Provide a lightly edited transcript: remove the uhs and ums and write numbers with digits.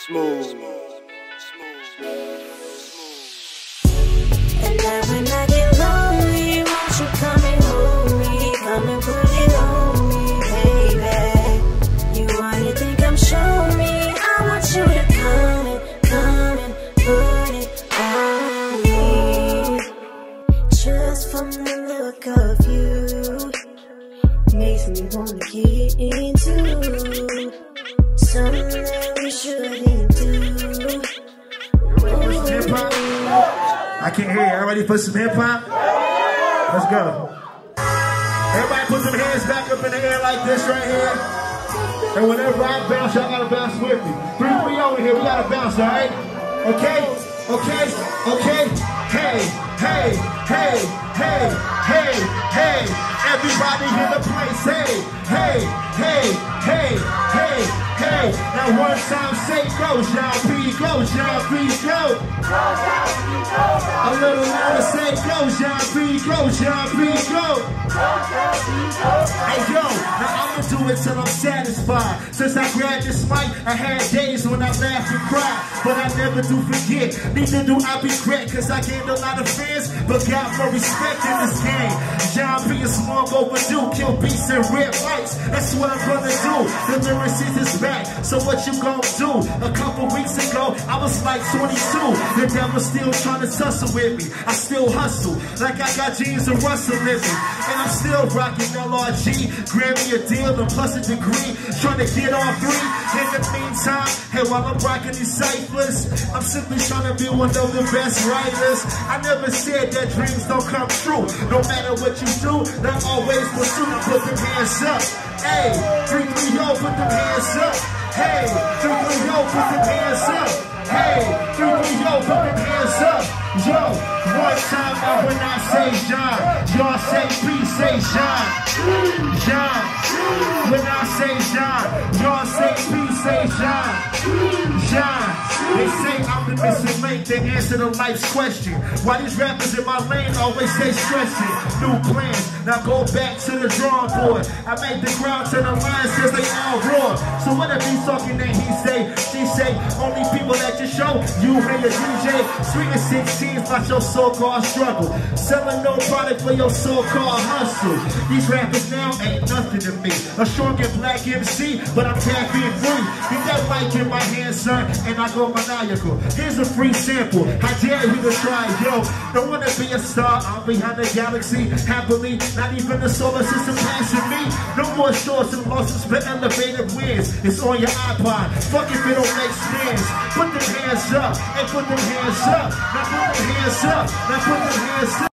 Smooth. And now when I get lonely, won't you come and hold me? Come and put it on me, baby. You wanna think I'm showing me? I want you to come and put it on me. Just from the look of you, makes me wanna get into something that we shouldn't do. I can't hear you. Everybody put some hip hop? Let's go. Everybody put some hands back up in the air like this right here. And whenever I bounce, y'all gotta bounce with me. 3, 3 over here, we gotta bounce, alright? Okay? Okay? Okay? Hey, hey, hey, hey, hey, hey. Everybody in the place, hey, hey, hey, hey, hey, hey. Now one time say go, John P, go, John P, go. A little louder say go, John P, go, John P, go. Hey yo, now I'ma do it till I'm satisfied. Since I grabbed this mic, I had days when I laughed and cried, but I never do forget, neither do I regret, cause I gained a lot of fans, but got more respect in this game. John P is long overdue, kill beats and red lights, that's what I'm gonna do. The lyricist is back, so what you gonna do? A couple weeks ago, I was like 22, the devil's still trying to tussle with me. I still hustle, like I got jeans and Russell living, and I'm still rocking LRG, Grammy a deal and plus a degree, trying to get on 3. In the meantime, hey, while I'm rocking these ciphers, I'm simply trying to be one of the best writers. I never said that dreams don't come true. No matter what you do, not always pursue. Put them hands up. Hey, 3, 3, yo, put them hands up. Hey, 3, 3, yo, put them hands up. Hey, 3, 3, yo, put them hands up. Yo, one time now when I say John, y'all say peace, say John. John, when I say John, y'all say peace, say John. John, they say I'm the missing link, they answer the life's question. Why these rappers in my lane always stay stressing? New plans, now go back to the drawing board. I make the crowd to the line, says they all roar. So what if he's talking that he say, she say, only people at your show, you and your DJ, swinging 16s about your so-called struggle, selling no product for your so-called hustle. These rappers now ain't nothing to me. A strong and black MC, but I'm caffeine free. Get that mic in my hand, son, and I go maniacal. Here's a free sample. I dare you to try, yo. Don't wanna be a star, I'm behind the galaxy. Happily, not even the solar system passing me. No more shorts and losses, but elevated wins. It's on your iPod. Fuck if it don't make sense. Put them hands up, and put them hands up. Now put them hands up, now put them hands up.